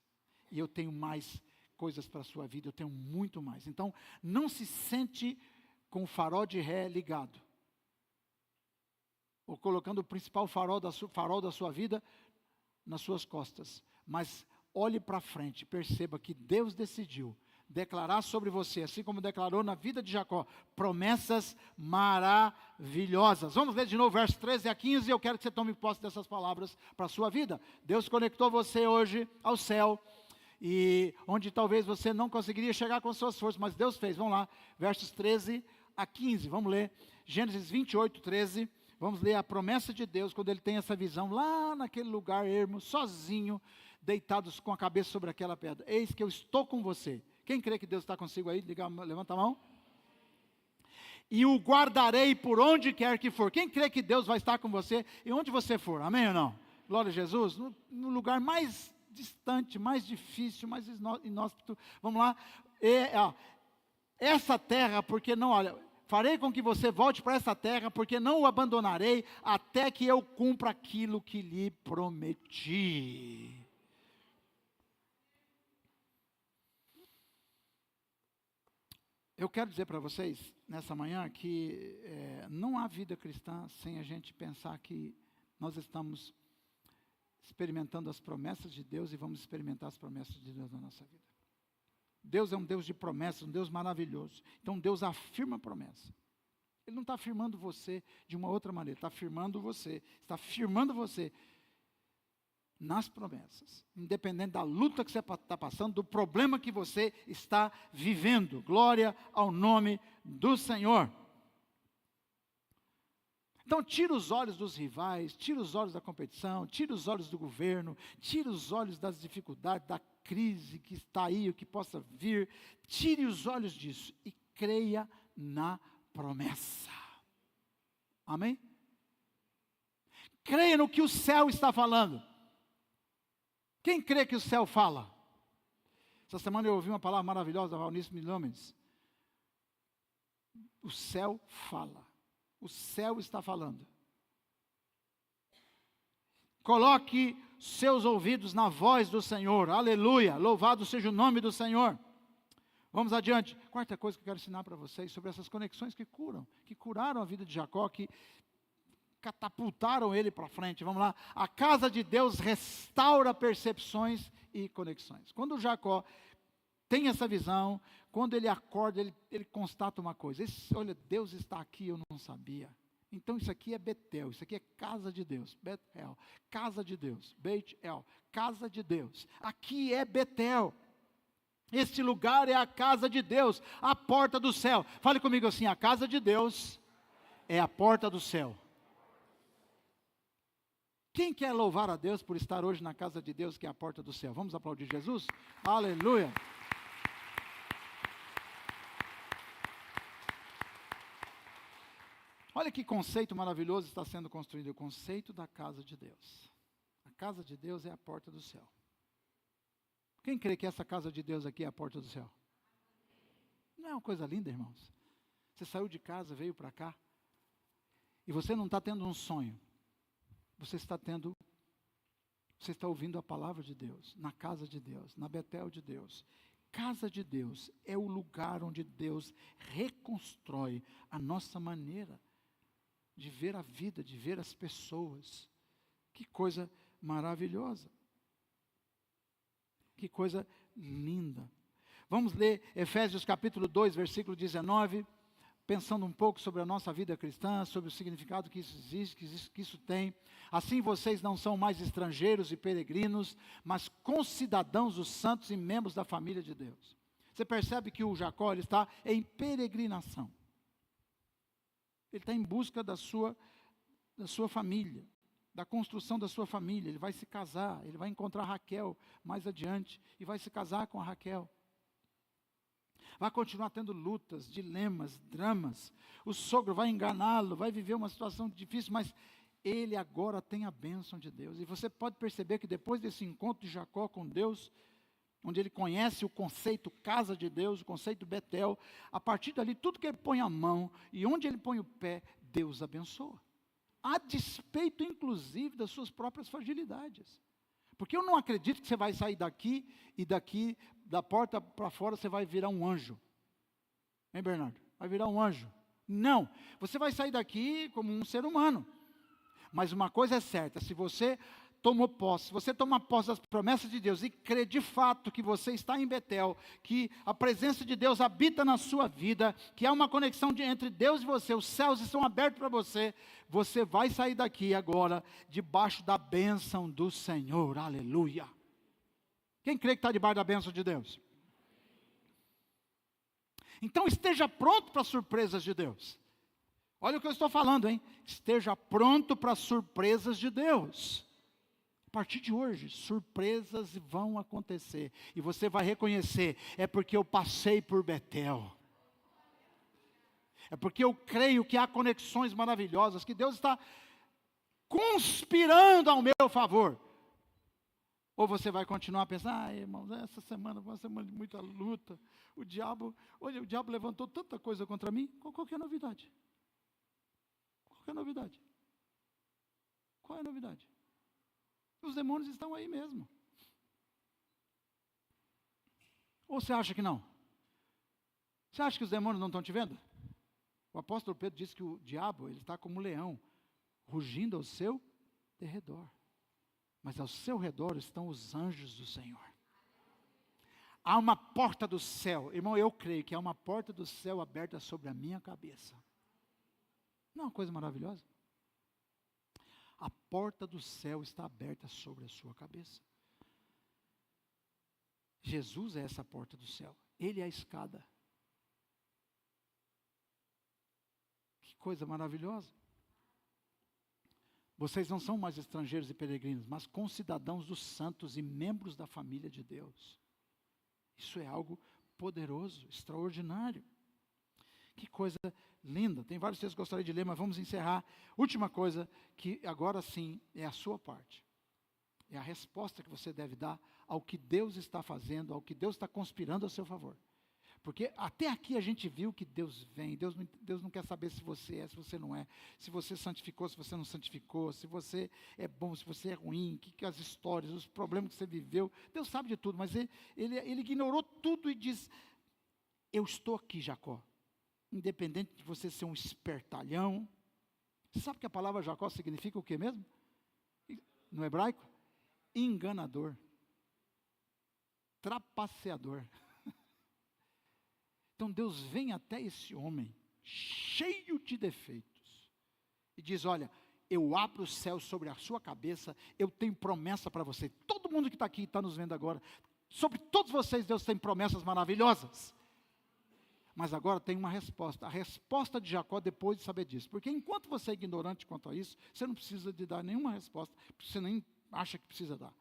E eu tenho mais coisas para a sua vida, eu tenho muito mais. Então, não se sente com o farol de ré ligado, ou colocando o principal farol da sua vida nas suas costas, mas olhe para frente, perceba que Deus decidiu declarar sobre você, assim como declarou na vida de Jacó, promessas maravilhosas. Vamos ler de novo, versos 13 a 15, eu quero que você tome posse dessas palavras para a sua vida. Deus conectou você hoje ao céu, e onde talvez você não conseguiria chegar com suas forças, mas Deus fez. Vamos lá, versos 13 a 15, vamos ler, Gênesis 28, 13, vamos ler a promessa de Deus, quando Ele tem essa visão, lá naquele lugar ermo, sozinho, deitados com a cabeça sobre aquela pedra. Eis que eu estou com você. Quem crê que Deus está consigo aí? Levanta a mão. E o guardarei por onde quer que for. Quem crê que Deus vai estar com você e onde você for? Amém ou não? Glória a Jesus. No lugar mais distante, mais difícil, mais inóspito. Vamos lá. Essa terra, porque não, olha, farei com que você volte para essa terra, porque não o abandonarei até que eu cumpra aquilo que lhe prometi. Eu quero dizer para vocês, nessa manhã, que não há vida cristã sem a gente pensar que nós estamos experimentando as promessas de Deus e vamos experimentar as promessas de Deus na nossa vida. Deus é um Deus de promessas, um Deus maravilhoso. Então Deus afirma a promessa. Ele não está afirmando você de uma outra maneira, está afirmando você nas promessas, independente da luta que você está passando, do problema que você está vivendo. Glória ao nome do Senhor. Então tira os olhos dos rivais, tira os olhos da competição, tira os olhos do governo, tira os olhos das dificuldades, da crise que está aí, o que possa vir, tire os olhos disso e creia na promessa. Amém? Creia no que o céu está falando. Quem crê que o céu fala? Essa semana eu ouvi uma palavra maravilhosa da Valnice Milhomens. O céu fala. O céu está falando. Coloque seus ouvidos na voz do Senhor. Aleluia. Louvado seja o nome do Senhor. Vamos adiante. Quarta coisa que eu quero ensinar para vocês sobre essas conexões que curam, que curaram a vida de Jacó, que catapultaram ele para frente. Vamos lá. A casa de Deus restaura percepções e conexões. Quando Jacó tem essa visão, quando ele acorda, ele constata uma coisa. Olha, Deus está aqui, eu não sabia. Então isso aqui é Betel, isso aqui é casa de Deus. Betel, casa de Deus. Beit-El, casa de Deus. Aqui é Betel. Este lugar é a casa de Deus, a porta do céu. Fale comigo assim, a casa de Deus é a porta do céu. Quem quer louvar a Deus por estar hoje na casa de Deus, que é a porta do céu? Vamos aplaudir Jesus? Aleluia! Olha que conceito maravilhoso está sendo construído, o conceito da casa de Deus. A casa de Deus é a porta do céu. Quem crê que essa casa de Deus aqui é a porta do céu? Não é uma coisa linda, irmãos? Você saiu de casa, veio para cá, e você não está tendo um sonho. Você está ouvindo a palavra de Deus, na casa de Deus, na Betel de Deus. Casa de Deus é o lugar onde Deus reconstrói a nossa maneira de ver a vida, de ver as pessoas. Que coisa maravilhosa. Que coisa linda. Vamos ler Efésios capítulo 2, versículo 19, pensando um pouco sobre a nossa vida cristã, sobre o significado que isso existe, que isso tem. Assim vocês não são mais estrangeiros e peregrinos, mas concidadãos dos santos e membros da família de Deus. Você percebe que o Jacó ele está em peregrinação. Ele está em busca da sua família, da construção da sua família. Ele vai se casar, ele vai encontrar Raquel mais adiante e vai se casar com a Raquel. Vai continuar tendo lutas, dilemas, dramas. O sogro vai enganá-lo, vai viver uma situação difícil, mas ele agora tem a bênção de Deus. E você pode perceber que depois desse encontro de Jacó com Deus, onde ele conhece o conceito casa de Deus, o conceito Betel, a partir dali, tudo que ele põe a mão e onde ele põe o pé, Deus abençoa. A despeito, inclusive, das suas próprias fragilidades. Porque eu não acredito que você vai sair daqui e daqui, da porta para fora, você vai virar um anjo. Hein, Bernardo? Vai virar um anjo. Não. Você vai sair daqui como um ser humano. Mas uma coisa é certa, se você tomou posse, se você toma posse das promessas de Deus e crê de fato que você está em Betel, que a presença de Deus habita na sua vida, que há uma conexão entre Deus e você, os céus estão abertos para você, você vai sair daqui agora, debaixo da bênção do Senhor, aleluia. Quem crê que está debaixo da bênção de Deus? Então esteja pronto para as surpresas de Deus. Olha o que eu estou falando, hein? Esteja pronto para as surpresas de Deus. A partir de hoje, surpresas vão acontecer. E você vai reconhecer, é porque eu passei por Betel. É porque eu creio que há conexões maravilhosas, que Deus está conspirando ao meu favor. Ou você vai continuar a pensar, irmãos, essa semana foi uma semana de muita luta. O diabo levantou tanta coisa contra mim. Qual que é a novidade? Qual que é a novidade? Qual é a novidade? Os demônios estão aí mesmo. Ou você acha que não? Você acha que os demônios não estão te vendo? O apóstolo Pedro disse que o diabo ele está como um leão, rugindo ao seu derredor. Mas ao seu redor estão os anjos do Senhor. Há uma porta do céu. Irmão, eu creio que há uma porta do céu aberta sobre a minha cabeça. Não é uma coisa maravilhosa? A porta do céu está aberta sobre a sua cabeça. Jesus é essa porta do céu. Ele é a escada. Que coisa maravilhosa. Vocês não são mais estrangeiros e peregrinos, mas concidadãos dos santos e membros da família de Deus. Isso é algo poderoso, extraordinário. Que coisa linda. Tem vários textos que eu gostaria de ler, mas vamos encerrar. Última coisa, que agora sim é a sua parte. É a resposta que você deve dar ao que Deus está fazendo, ao que Deus está conspirando a seu favor. Porque até aqui a gente viu que Deus vem, Deus não quer saber se você é, se você não é, se você santificou, se você não santificou, se você é bom, se você é ruim, que as histórias, os problemas que você viveu, Deus sabe de tudo, mas ele ignorou tudo e diz, eu estou aqui, Jacó, independente de você ser um espertalhão. Você sabe que a palavra Jacó significa o que mesmo? No hebraico? Enganador, trapaceador. Então Deus vem até esse homem, cheio de defeitos, e diz, olha, eu abro o céu sobre a sua cabeça, eu tenho promessa para você. Todo mundo que está aqui, está nos vendo agora, sobre todos vocês Deus tem promessas maravilhosas. Mas agora tem uma resposta, a resposta de Jacó depois de saber disso. Porque enquanto você é ignorante quanto a isso, você não precisa de dar nenhuma resposta, você nem acha que precisa dar.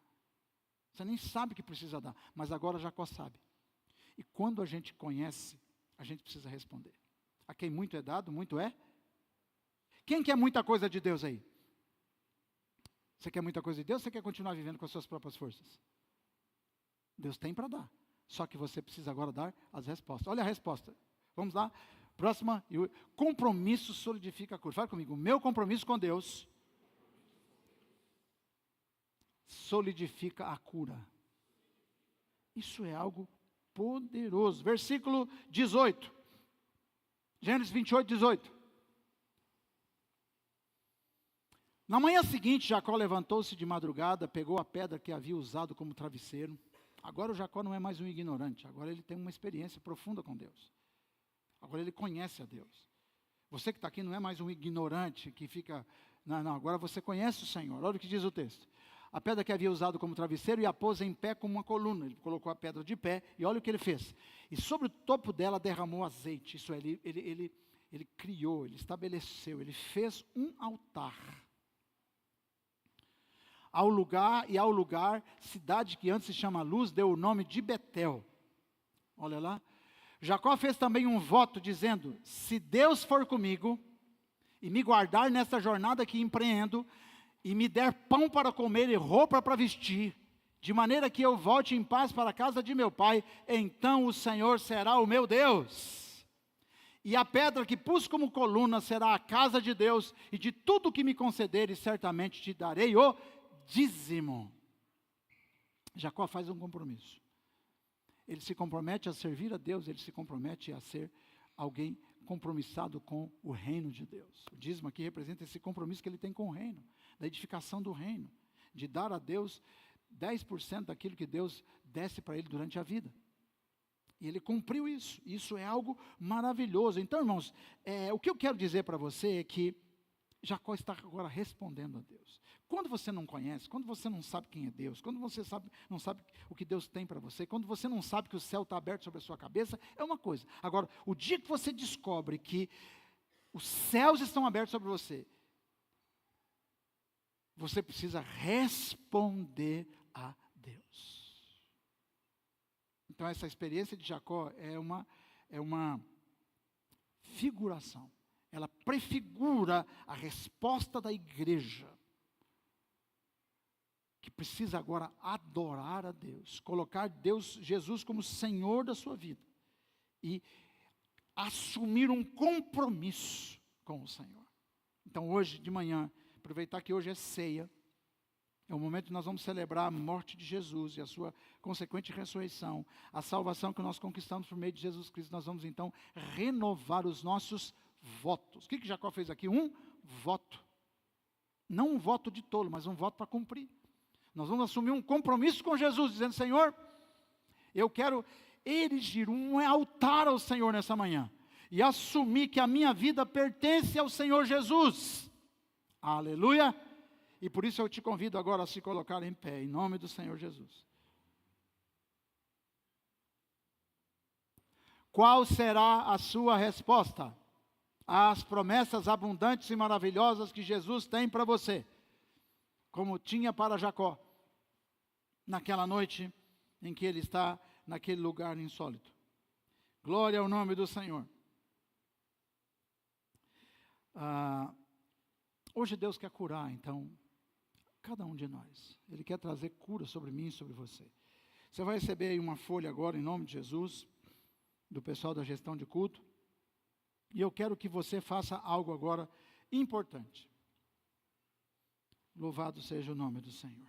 Você nem sabe que precisa dar, mas agora Jacó sabe. E quando a gente conhece, a gente precisa responder. A quem muito é dado, muito é. Quem quer muita coisa de Deus aí? Você quer muita coisa de Deus ou você quer continuar vivendo com as suas próprias forças? Deus tem para dar. Só que você precisa agora dar as respostas. Olha a resposta. Vamos lá. Próxima. Compromisso solidifica a cura. Fala comigo. O meu compromisso com Deus solidifica a cura. Isso é algo poderoso. Versículo 18. Gênesis 28, 18. Na manhã seguinte, Jacó levantou-se de madrugada, pegou a pedra que havia usado como travesseiro. Agora o Jacó não é mais um ignorante, agora ele tem uma experiência profunda com Deus. Agora ele conhece a Deus. Você que está aqui não é mais um ignorante que fica... Não, agora você conhece o Senhor. Olha o que diz o texto. A pedra que havia usado como travesseiro e a pôs em pé como uma coluna. Ele colocou a pedra de pé e olha o que ele fez. E sobre o topo dela derramou azeite. Isso é, ele criou, ele estabeleceu, ele fez um altar. Ao lugar, cidade que antes se chama Luz, deu o nome de Betel. Olha lá. Jacó fez também um voto dizendo, se Deus for comigo e me guardar nessa jornada que empreendo, e me der pão para comer e roupa para vestir, de maneira que eu volte em paz para a casa de meu pai, então o Senhor será o meu Deus. E a pedra que pus como coluna será a casa de Deus, e de tudo que me concederes, certamente te darei o dízimo. Jacó faz um compromisso. Ele se compromete a servir a Deus, ele se compromete a ser alguém compromissado com o reino de Deus. O dízimo aqui representa esse compromisso que ele tem com o reino, da edificação do reino, de dar a Deus 10% daquilo que Deus desse para ele durante a vida. E ele cumpriu isso. Isso é algo maravilhoso. Então, irmãos, o que eu quero dizer para você é que Jacó está agora respondendo a Deus. Quando você não conhece, quando você não sabe quem é Deus, quando você não sabe o que Deus tem para você, quando você não sabe que o céu está aberto sobre a sua cabeça, é uma coisa. Agora, o dia que você descobre que os céus estão abertos sobre você, você precisa responder a Deus. Então, essa experiência de Jacó é uma figuração. Ela prefigura a resposta da igreja, que precisa agora adorar a Deus, colocar Jesus como Senhor da sua vida e assumir um compromisso com o Senhor. Então hoje de manhã, aproveitar que hoje é ceia, é o momento que nós vamos celebrar a morte de Jesus e a sua consequente ressurreição, a salvação que nós conquistamos por meio de Jesus Cristo. Nós vamos então renovar os nossos votos. O que Jacó fez aqui? Um voto. Não um voto de tolo, mas um voto para cumprir. Nós vamos assumir um compromisso com Jesus, dizendo: Senhor, eu quero erigir um altar ao Senhor nessa manhã, e assumir que a minha vida pertence ao Senhor Jesus. Aleluia! E por isso eu te convido agora a se colocar em pé, em nome do Senhor Jesus. Qual será a sua resposta às promessas abundantes e maravilhosas que Jesus tem para você, como tinha para Jacó, naquela noite em que ele está naquele lugar insólito? Glória ao nome do Senhor. Hoje Deus quer curar, então, cada um de nós. Ele quer trazer cura sobre mim e sobre você. Você vai receber aí uma folha agora, em nome de Jesus, do pessoal da gestão de culto. E eu quero que você faça algo agora importante. Louvado seja o nome do Senhor.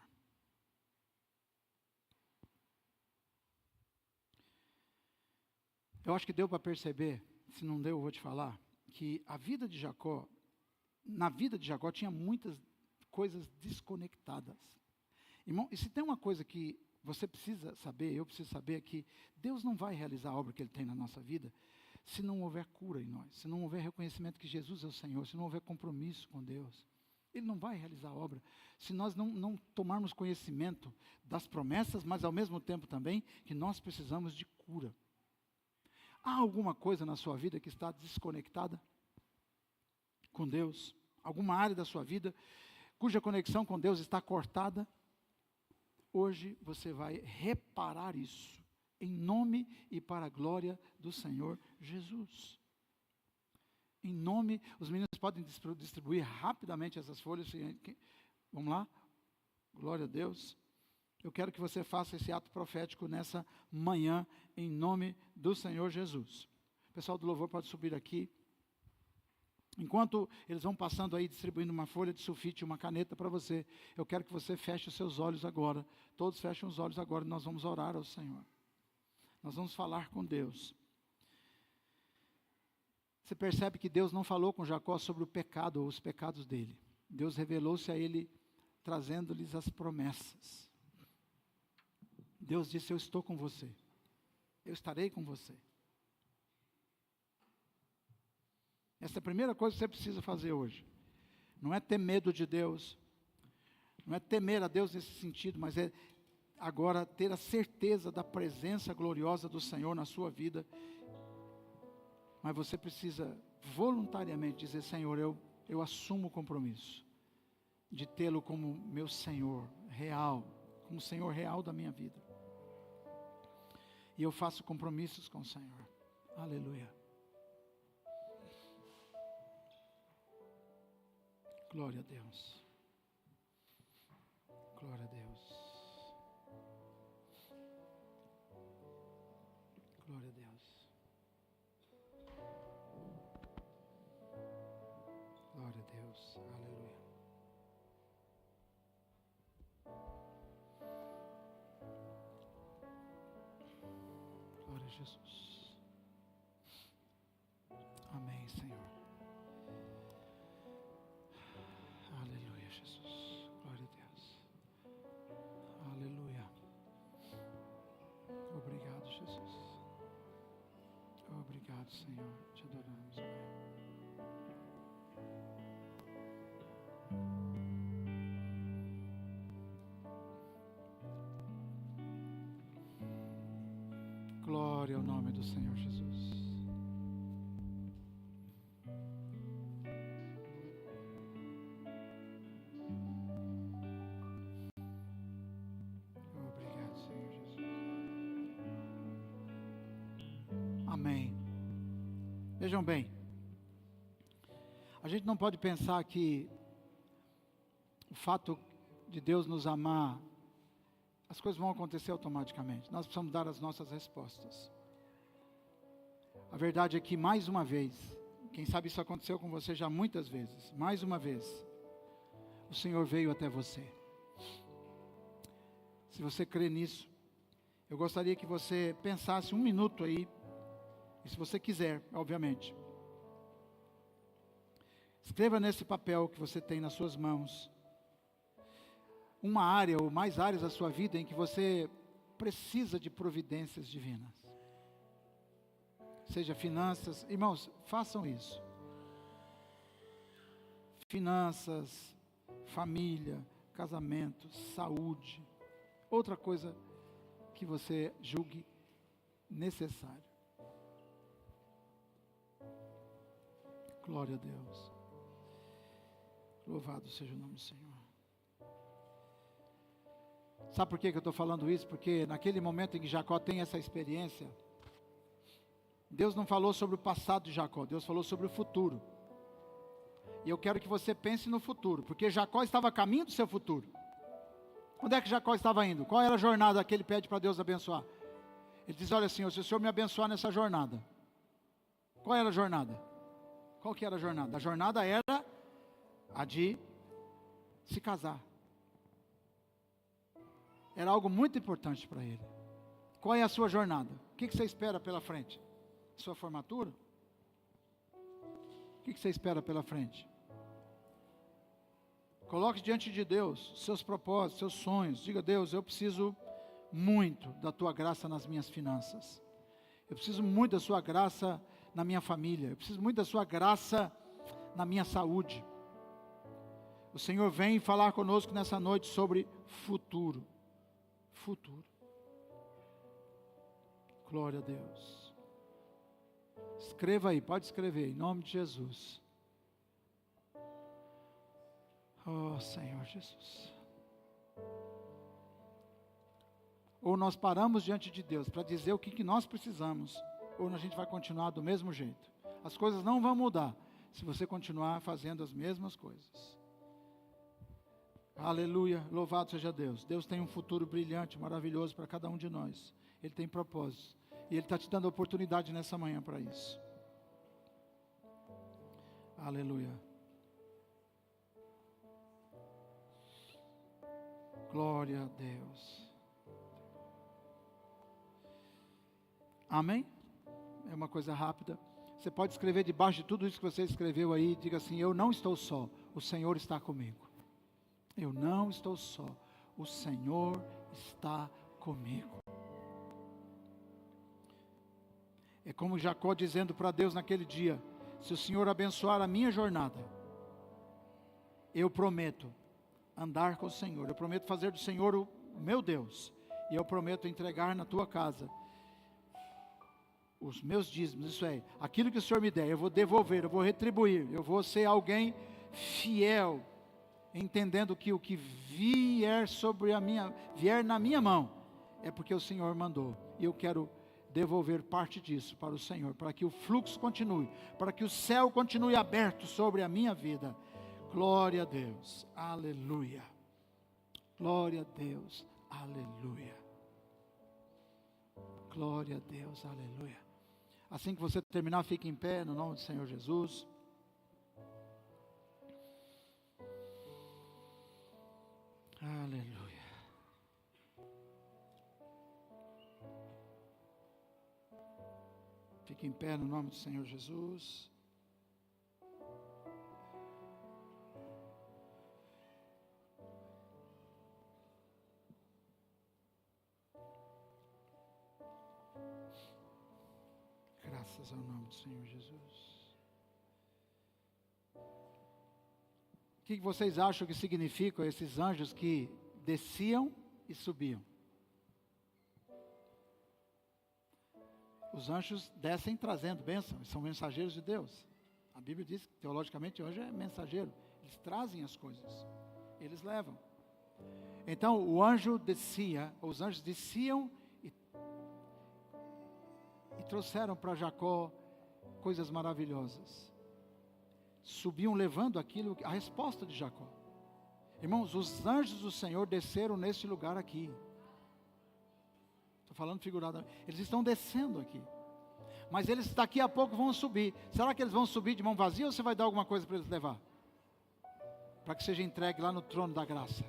Eu acho que deu para perceber, se não deu eu vou te falar, que a vida de Jacó, na vida de Jacó tinha muitas coisas desconectadas. Irmão, e se tem uma coisa que você precisa saber, eu preciso saber, é que Deus não vai realizar a obra que Ele tem na nossa vida se não houver cura em nós, se não houver reconhecimento que Jesus é o Senhor, se não houver compromisso com Deus. Ele não vai realizar a obra se nós não tomarmos conhecimento das promessas, mas ao mesmo tempo também que nós precisamos de cura. Há alguma coisa na sua vida que está desconectada com Deus? Alguma área da sua vida cuja conexão com Deus está cortada? Hoje você vai reparar isso, em nome e para a glória do Senhor Jesus. Em nome, os meninos podem distribuir rapidamente essas folhas. Vamos lá? Glória a Deus. Eu quero que você faça esse ato profético nessa manhã, em nome do Senhor Jesus. O pessoal do louvor pode subir aqui. Enquanto eles vão passando aí, distribuindo uma folha de sulfite e uma caneta para você, eu quero que você feche os seus olhos agora. Todos fechem os olhos agora e nós vamos orar ao Senhor. Nós vamos falar com Deus. Você percebe que Deus não falou com Jacó sobre o pecado ou os pecados dele. Deus revelou-se a ele, trazendo-lhes as promessas. Deus disse: eu estou com você. Eu estarei com você. Essa é a primeira coisa que você precisa fazer hoje. Não é ter medo de Deus, não é temer a Deus nesse sentido, mas é agora ter a certeza da presença gloriosa do Senhor na sua vida. Mas você precisa voluntariamente dizer: Senhor, eu assumo o compromisso de tê-lo como meu Senhor real, como o Senhor real da minha vida. E eu faço compromissos com o Senhor. Aleluia. Glória a Deus. Glória a Deus. Glória a Deus. Glória a Deus. Aleluia. Glória a Jesus. Amém, Senhor. Aleluia, Jesus. Glória a Deus. Aleluia. Obrigado, Jesus. Obrigado, Senhor. Te adoramos, glória ao nome do Senhor Jesus. Obrigado, Senhor Jesus. Amém. Vejam bem, a gente não pode pensar que o fato de Deus nos amar, as coisas vão acontecer automaticamente. Nós precisamos dar as nossas respostas. A verdade é que, mais uma vez, quem sabe isso aconteceu com você já muitas vezes, mais uma vez, o Senhor veio até você. Se você crê nisso, eu gostaria que você pensasse um minuto aí, e se você quiser, obviamente, Escreva nesse papel que você tem nas suas mãos uma área ou mais áreas da sua vida em que você precisa de providências divinas. Seja finanças, irmãos, façam isso. Finanças, família, casamento, saúde, outra coisa que você julgue necessário. Glória a Deus. Louvado seja o nome do Senhor. Sabe por que eu estou falando isso? Porque naquele momento em que Jacó tem essa experiência, Deus não falou sobre o passado de Jacó, Deus falou sobre o futuro. E eu quero que você pense no futuro, porque Jacó estava a caminho do seu futuro. Onde é que Jacó estava indo? Qual era a jornada que ele pede para Deus abençoar? Ele diz, olha Senhor, se o Senhor me abençoar nessa jornada. Qual era a jornada? Qual que era a jornada? A jornada era a de se casar. Era algo muito importante para ele. Qual é a sua jornada? O que você espera pela frente? Sua formatura? O que você espera pela frente? Coloque diante de Deus seus propósitos, seus sonhos. Diga, Deus, eu preciso muito da tua graça nas minhas finanças. Eu preciso muito da sua graça na minha família. Eu preciso muito da sua graça na minha saúde. O Senhor vem falar conosco nessa noite sobre futuro. Futuro. Glória a Deus. Escreva aí, pode escrever, em nome de Jesus. Oh, Senhor Jesus. Ou nós paramos diante de Deus para dizer o que nós precisamos, ou a gente vai continuar do mesmo jeito. As coisas não vão mudar se você continuar fazendo as mesmas coisas. Aleluia, louvado seja Deus. Deus tem um futuro brilhante, maravilhoso para cada um de nós. Ele tem propósitos. E Ele está te dando a oportunidade nessa manhã para isso. Aleluia. Glória a Deus. Amém? É uma coisa rápida. Você pode escrever debaixo de tudo isso que você escreveu aí. Diga assim, eu não estou só, o Senhor está comigo. Eu não estou só, o Senhor está comigo. É como Jacó dizendo para Deus naquele dia, se o Senhor abençoar a minha jornada, eu prometo andar com o Senhor, eu prometo fazer do Senhor o meu Deus, e eu prometo entregar na tua casa os meus dízimos, isso é, aquilo que o Senhor me der, eu vou devolver, eu vou retribuir, eu vou ser alguém fiel, entendendo que o que vier na minha mão, é porque o Senhor mandou, e eu quero devolver parte disso para o Senhor, para que o fluxo continue, para que o céu continue aberto sobre a minha vida. Glória a Deus, aleluia, glória a Deus, aleluia, glória a Deus, aleluia. Assim que você terminar, fique em pé no nome do Senhor Jesus. Aleluia. Fique em pé no nome do Senhor Jesus. Graças ao nome do Senhor Jesus. O que vocês acham que significam esses anjos que desciam e subiam? Os anjos descem trazendo bênção, são mensageiros de Deus. A Bíblia diz que teologicamente o anjo é mensageiro. Eles trazem as coisas, eles levam. Então o anjo descia, os anjos desciam e trouxeram para Jacó coisas maravilhosas. Subiam levando aquilo, a resposta de Jacó. Irmãos, os anjos do Senhor desceram neste lugar aqui. Estou falando figuradamente. Eles estão descendo aqui. Mas eles daqui a pouco vão subir. Será que eles vão subir de mão vazia ou você vai dar alguma coisa para eles levar? Para que seja entregue lá no trono da graça.